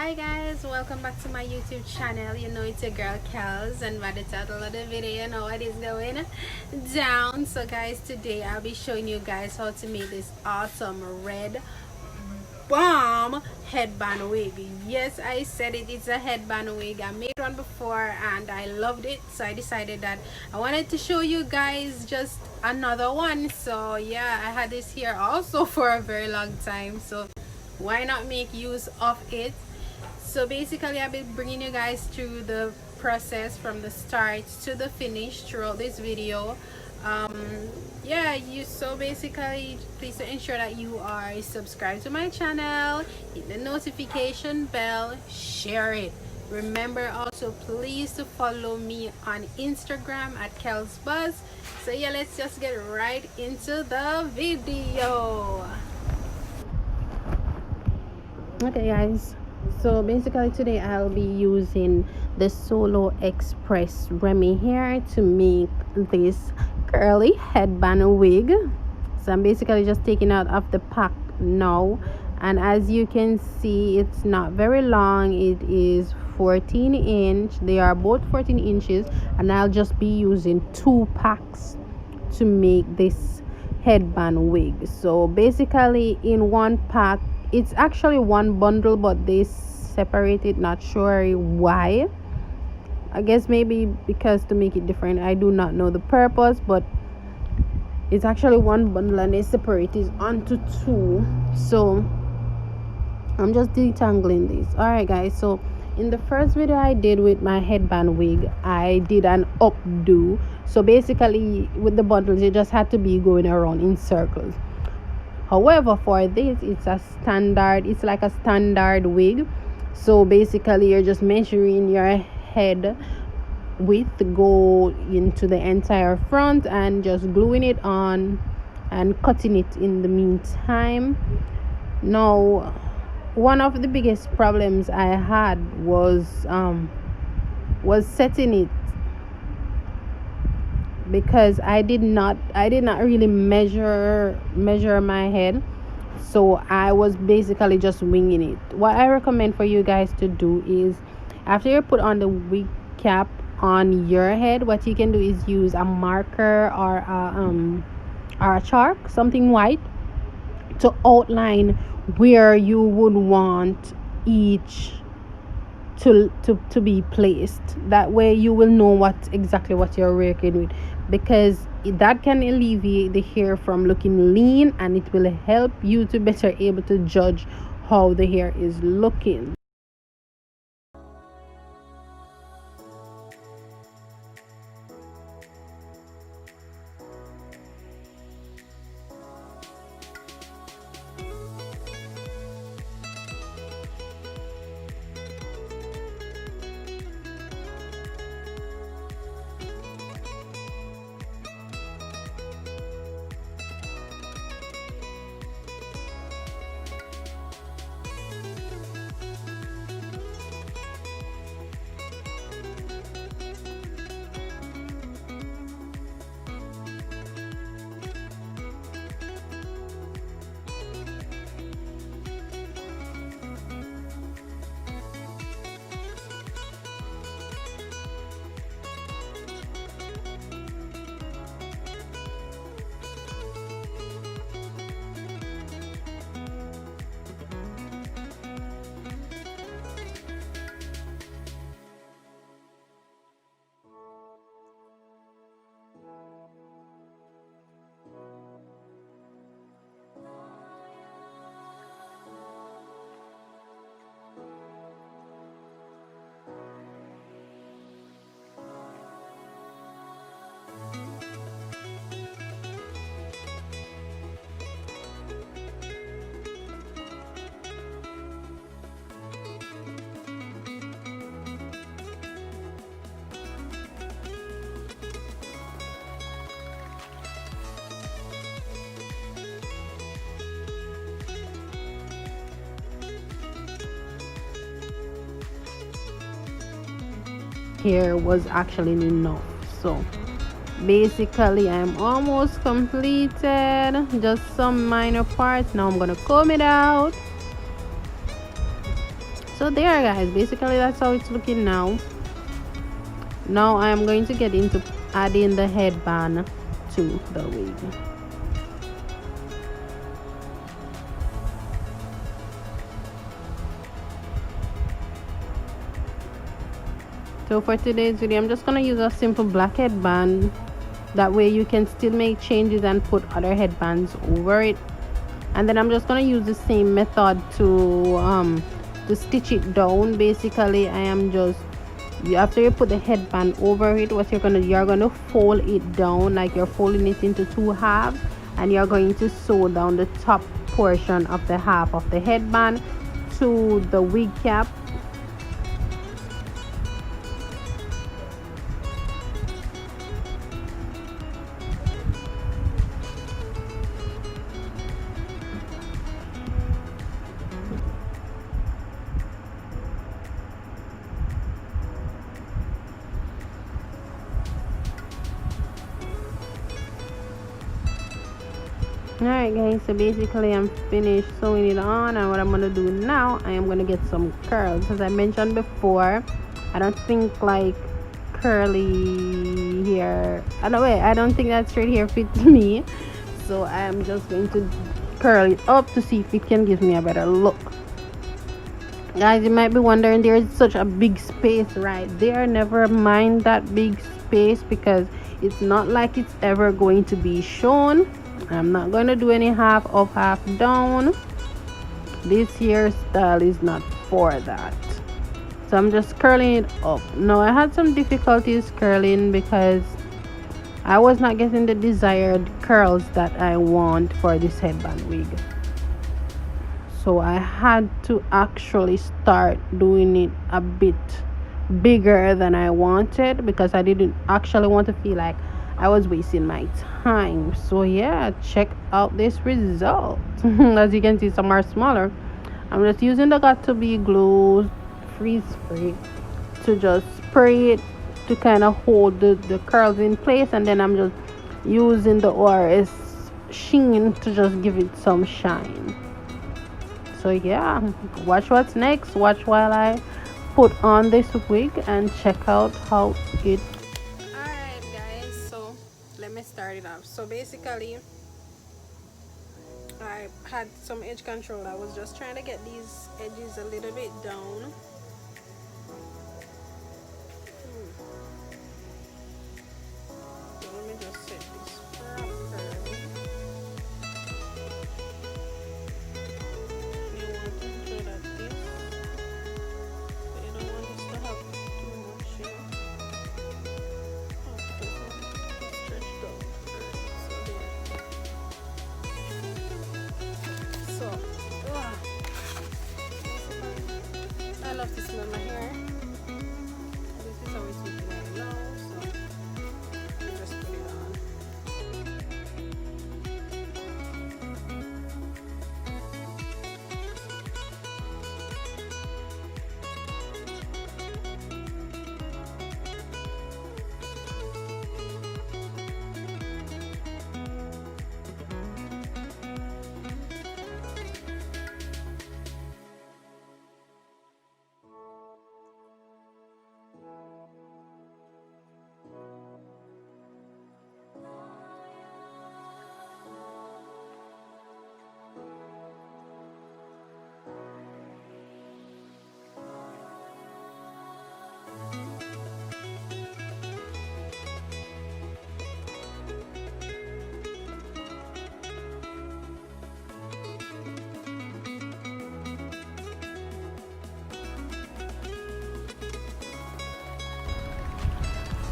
Hi guys, welcome back to my YouTube channel. You know it's your girl Kellz, and by the title of the video you know what is going down. So guys, today I'll be showing you guys how to make this awesome red bomb headband wig. Yes, I said it, it's a headband wig. I made one before and I loved it, so I decided that I wanted to show you guys just another one. So yeah, I had this here also for a very long time, so why not make use of it? So basically I've been bringing you guys through the process from the start to the finish throughout this video. Yeah, so basically please ensure that you are subscribed to my channel, hit the notification bell, share it. Remember also please to follow me on Instagram at Kellz Buzz. So yeah, let's just get right into the video. Okay guys, so basically today I'll be using the Solo Express Remy hair to make this curly headband wig. So I'm basically just taking out of the pack now, and as you can see it's not very long. It is 14 inch. They are both 14 inches, and I'll just be using 2 packs to make this headband wig. So basically in one pack, it's actually one bundle but they separate it, not sure why. I guess maybe because to make it different, I do not know the purpose, but it's actually one bundle and they separate it onto 2. So I'm just detangling this. Alright guys, so in the first video I did with my headband wig, I did an updo. So basically with the bundles you just had to be going around in circles. However, for this it's like a standard wig. So basically you're just measuring your head width, go into the entire front and just gluing it on and cutting it in the meantime. Now one of the biggest problems I had was setting it, because I did not really measure my head. So I was basically just winging it. What I recommend for you guys to do is, after you put on the wig cap on your head, what you can do is use a marker or a chalk, something white, to outline where you would want each to be placed. That way you will know exactly what you're working with, because that can alleviate the hair from looking lean, and it will help you to better able to judge how the hair is looking. Here was actually enough. So basically I'm almost completed, just some minor parts. Now I'm gonna comb it out. So there guys, basically that's how it's looking now. Now I am going to get into adding the headband to the wig. So for today's video, I'm just gonna use a simple black headband. That way you can still make changes and put other headbands over it. And then I'm just gonna use the same method to stitch it down. Basically, I am just, after you put the headband over it, what you're gonna fold it down, like you're folding it into two halves, and you're going to sew down the top portion of the half of the headband to the wig cap. Alright guys, so basically I'm finished sewing it on, and what I'm gonna do now, I am gonna get some curls. As I mentioned before, I don't think like curly hair, I don't think that straight hair fits me, so I am just going to curl it up to see if it can give me a better look. Guys, you might be wondering, there is such a big space right there. Never mind that big space, because it's not like it's ever going to be shown. I'm not going to do any half up, half down. This hairstyle is not for that. So I'm just curling it up. Now I had some difficulties curling because I was not getting the desired curls that I want for this headband wig. So I had to actually start doing it a bit bigger than I wanted, because I didn't actually want to feel like I was wasting my time. So yeah, check out this result. As you can see, some are smaller. I'm just using the got2b glue freeze spray to just spray it to kind of hold the curls in place, and then I'm just using the ORS sheen to just give it some shine. So yeah, watch what's next. Watch while I put on this wig and check out how it. Alright guys, so let me start it off. So basically I had some edge control. I was just trying to get these edges a little bit down. So let me just set this properly. You want to ensure that this, but you don't want this to have too much, you know. Stretched out. So I love to smell my hair. This is how it's looking right now, so I'll just put it on.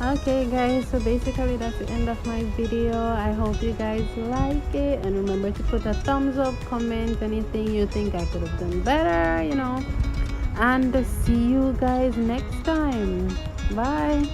Okay guys, so basically that's the end of my video. I hope you guys like it, and remember to put a thumbs up, comment anything you think I could have done better, you know, and see you guys next time. Bye.